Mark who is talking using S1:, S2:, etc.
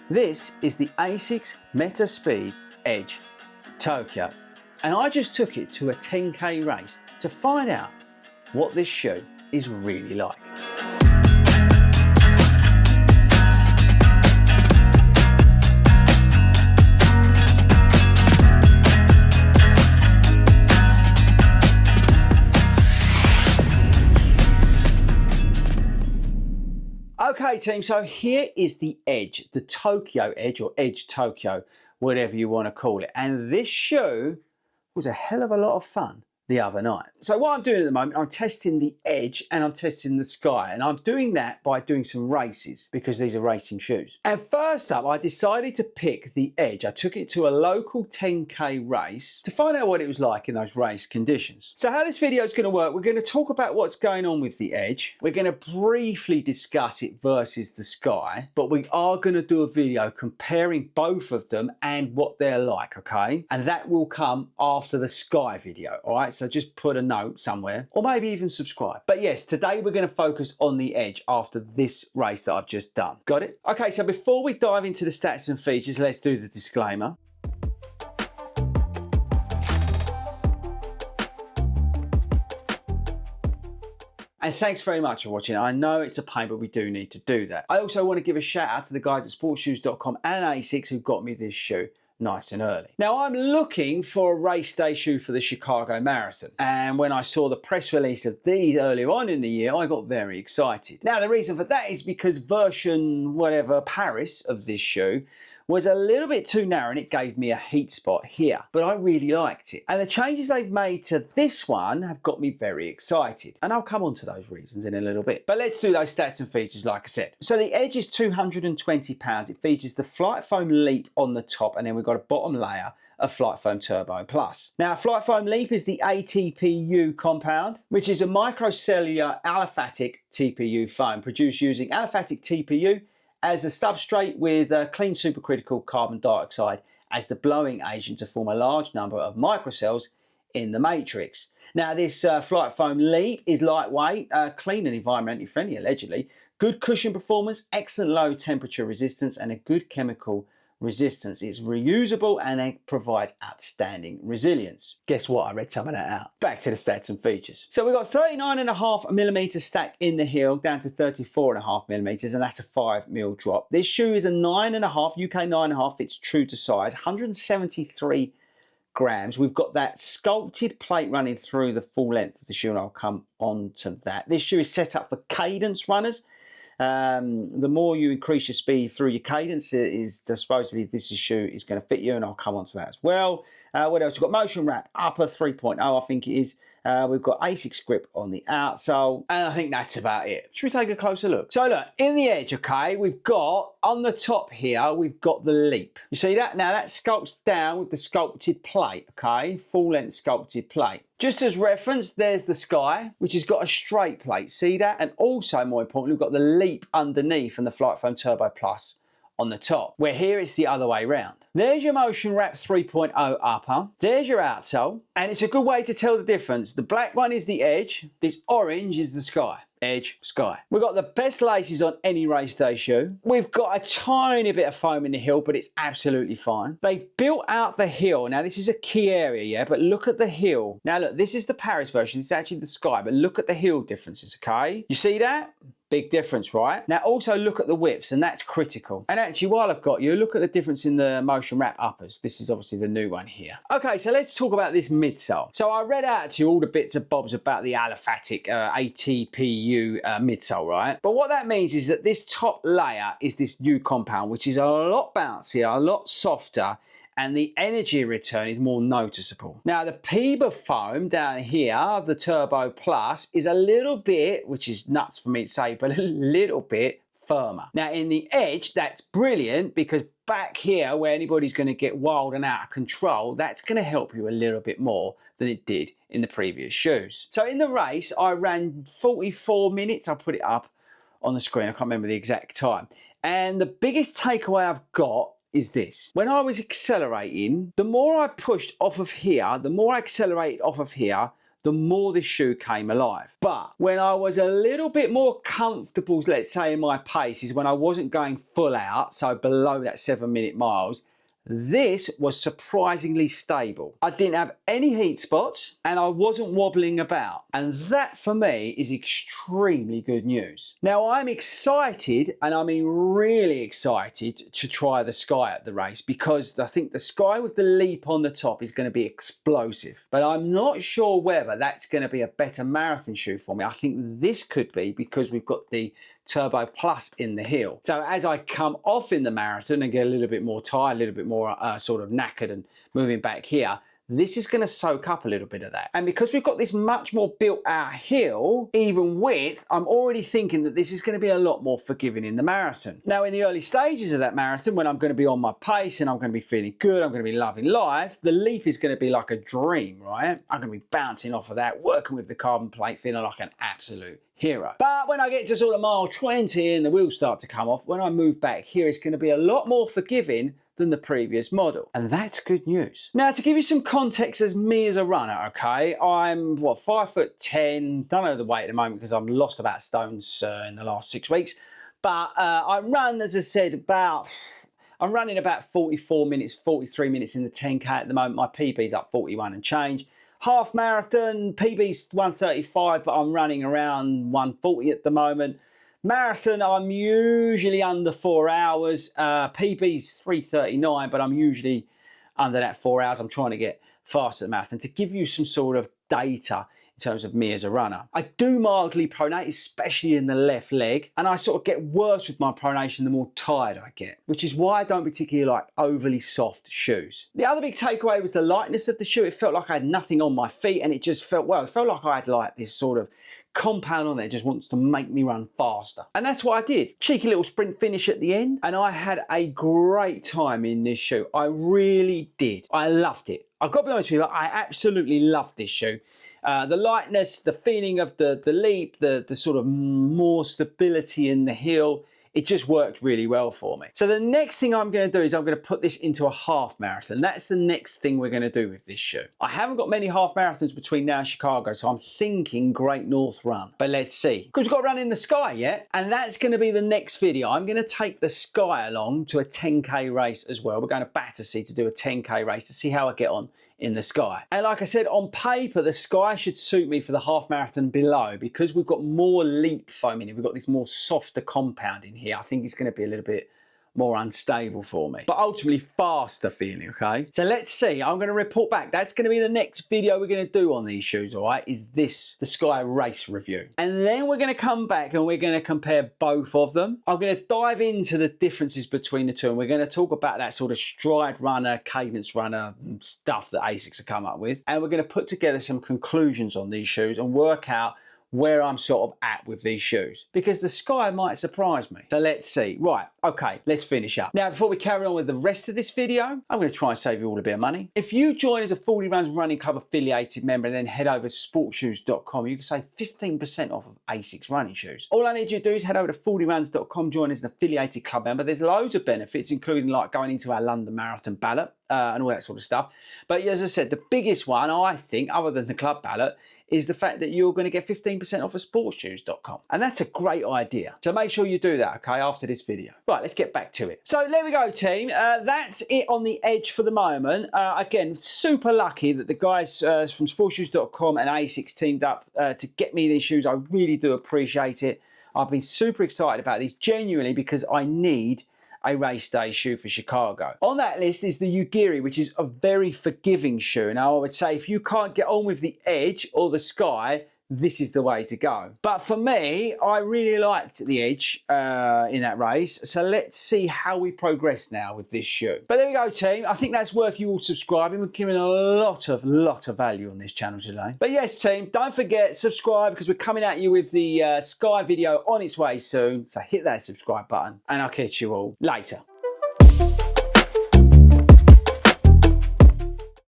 S1: This is the ASICS Metaspeed Edge Tokyo, and I just took it to a 10k race to find out what this shoe is really like. Okay team, so here is the Edge, the Tokyo Edge or Edge Tokyo, whatever you want to call it. And this shoe was a hell of a lot of fun the other night. So what I'm doing at the moment, I'm testing the Edge and I'm testing the Sky, and I'm doing that by doing some races because these are racing shoes. And first up, I decided to pick the Edge. I took it to a local 10k race to find out what it was like in those race conditions. So how this video is going to work, we're going to talk about what's going on with the Edge. We're going to briefly discuss it versus the Sky, but we are going to do a video comparing both of them and what they're like, okay? And that will come after the Sky video, all right? So just put a note somewhere or maybe even subscribe. But yes, today we're going to focus on the Edge after this race that I've just done. Got it? Okay, so before we dive into the stats and features, let's do the disclaimer. And thanks very much for watching. I know it's a pain, but we do need to do that. I also want to give a shout out to the guys at sportshoes.com and ASICS who got me this shoe nice and early. Now I'm looking for a race day shoe for the Chicago Marathon, and when I saw the press release of these earlier on in the year, I got very excited. Now the reason for that is because version whatever Paris of this shoe was a little bit too narrow and it gave me a heat spot here, but I really liked it. And the changes they've made to this one have got me very excited. And I'll come on to those reasons in a little bit. But let's do those stats and features like I said. So the Edge is 220 pounds. It features the Flight Foam Leap on the top, and then we've got a bottom layer of Flight Foam Turbo Plus. Now Flight Foam Leap is the ATPU compound, which is a microcellular aliphatic TPU foam produced using aliphatic TPU as a substrate with clean supercritical carbon dioxide as the blowing agent to form a large number of microcells in the matrix. Now this Flight Foam Leap is lightweight, clean and environmentally friendly allegedly, good cushion performance, excellent low temperature resistance and a good chemical resistance. It's reusable and it provides outstanding resilience. Guess what? I read some of that out. Back to the stats and features. So we've got 39.5mm stack in the heel down to 34.5mm, and that's a 5mm drop. This shoe is a 9.5, UK 9.5, it's true to size, 173 grams. We've got that sculpted plate running through the full length of the shoe, and I'll come on to that. This shoe is set up for cadence runners. The more you increase your speed through your cadence, is supposedly this shoe is going to fit you, and I'll come on to that as well. What else? We've got motion wrap upper 3.0, I think it is. We've got ASICS grip on the outsole, and I think that's about it. Should we take a closer look? So look, in the Edge, okay, we've got on the top here, we've got the Leap. You see that? Now that sculpts down with the sculpted plate, okay, full length sculpted plate. Just as reference, there's the Sky, which has got a straight plate, see that? And also, more importantly, we've got the Leap underneath and the Flight Foam Turbo Plus on the top, where here it's the other way round. There's your motion wrap 3.0 upper, there's your outsole, and it's a good way to tell the difference. The black one is the Edge, this orange is the Sky. Edge, Sky. We've got the best laces on any race day shoe. We've got a tiny bit of foam in the heel, but it's absolutely fine. They've built out the heel. Now this is a key area, yeah, but look at the heel. Now look, this is the Paris version, it's actually the Sky, but look at the heel differences, okay? You see that? Big difference, right? Now also look at the widths, and that's critical. And actually, while I've got you, look at the difference in the motion wrap uppers. This is obviously the new one here. Okay, so let's talk about this midsole. So I read out to you all the bits and bobs about the aliphatic ATPU midsole, right? But what that means is that this top layer is this U compound, which is a lot bouncier, a lot softer, and the energy return is more noticeable. Now the PEBA foam down here, the Turbo Plus, is a little bit, which is nuts for me to say, but a little bit firmer. Now in the Edge, that's brilliant because back here where anybody's going to get wild and out of control, that's going to help you a little bit more than it did in the previous shoes. So in the race, I ran 44 minutes. I'll put it up on the screen. I can't remember the exact time. And the biggest takeaway I've got is this. When I was accelerating, the more I pushed off of here, the more I accelerated off of here, the more this shoe came alive. But when I was a little bit more comfortable, let's say in my pace, is when I wasn't going full out, so below that 7-minute miles, this was surprisingly stable. I didn't have any heat spots and I wasn't wobbling about. And that for me is extremely good news. Now I'm excited, and I mean really excited, to try the Sky at the race, because I think the Sky with the Leap on the top is going to be explosive. But I'm not sure whether that's going to be a better marathon shoe for me. I think this could be, because we've got the Turbo Plus in the heel. So as I come off in the marathon and get a little bit more tired, a little bit more sort of knackered and moving back here, this is going to soak up a little bit of that. And because we've got this much more built out heel, even width, I'm already thinking that this is going to be a lot more forgiving in the marathon. Now in the early stages of that marathon, when I'm going to be on my pace and I'm going to be feeling good, I'm going to be loving life, the Leap is going to be like a dream, right? I'm going to be bouncing off of that, working with the carbon plate, feeling like an absolute hero. But when I get to sort of mile 20 and the wheels start to come off, when I move back here, it's going to be a lot more forgiving than the previous model. And that's good news. Now, to give you some context as me as a runner, okay, I'm, what, 5'10", don't know the weight at the moment because I've lost about stones in the last 6 weeks. But I run, as I said, I'm running about 44 minutes, 43 minutes in the 10K at the moment. My PB's up 41 and change. Half marathon, PB's 135, but I'm running around 140 at the moment. Marathon, I'm usually under 4 hours. PB's 339, but I'm usually under that 4 hours. I'm trying to get faster at the marathon. To give you some sort of data in terms of me as a runner, I do mildly pronate, especially in the left leg, and I sort of get worse with my pronation the more tired I get, which is why I don't particularly like overly soft shoes. The other big takeaway was the lightness of the shoe. It felt like I had nothing on my feet, and it just felt, well, it felt like I had like this sort of compound on there, just wants to make me run faster. And that's what I did. Cheeky little sprint finish at the end, and I had a great time in this shoe. I really did. I loved it. I've got to be honest with you, I absolutely loved this shoe. The lightness, the feeling of the Leap, the sort of more stability in the heel, it just worked really well for me. So the next thing I'm going to do is I'm going to put this into a half marathon. That's the next thing we're going to do with this shoe. I haven't got many half marathons between now and Chicago, so I'm thinking Great North Run. But let's see. Because we've got to run in the Sky yet, and that's going to be the next video. I'm going to take the Sky along to a 10K race as well. We're going to Battersea to do a 10K race to see how I get on in the Sky. And like I said, on paper, the Sky should suit me for the half marathon below, because we've got more Leap foam in it. We've got this more softer compound in here. I think it's going to be a little bit more unstable for me, but ultimately faster feeling, okay? So let's see, I'm going to report back. That's going to be the next video we're going to do on these shoes, all right, is this, the Sky race review. And then we're going to come back and we're going to compare both of them. I'm going to dive into the differences between the two, and we're going to talk about that sort of stride runner, cadence runner stuff that ASICS have come up with. And we're going to put together some conclusions on these shoes and work out where I'm sort of at with these shoes, because the Sky might surprise me. So let's see. Right, okay, let's finish up. Now, before we carry on with the rest of this video, I'm going to try and save you all a bit of money. If you join as a 40 Runs Running Club affiliated member and then head over to sportshoes.com, you can save 15% off of ASICS running shoes. All I need you to do is head over to 40runs.com, join as an affiliated club member. There's loads of benefits, including like going into our London Marathon ballot and all that sort of stuff. But as I said, the biggest one, I think, other than the club ballot, is the fact that you're going to get 15% off of sportshoes.com. And that's a great idea. So make sure you do that, okay, after this video. Right, let's get back to it. So there we go, team. That's it on the Edge for the moment. Again, super lucky that the guys from sportshoes.com and ASICS teamed up to get me these shoes. I really do appreciate it. I've been super excited about these, genuinely, because I need a race day shoe for Chicago. On that list is the Ugiri, which is a very forgiving shoe. Now, I would say if you can't get on with the Edge or the Sky, this is the way to go. But for me, I really liked the Edge in that race. So let's see how we progress now with this shoe. But there we go, team. I think that's worth you all subscribing. We're giving a lot of value on this channel today. But yes, team, don't forget, subscribe, because we're coming at you with the Sky video on its way soon. So hit that subscribe button, and I'll catch you all later.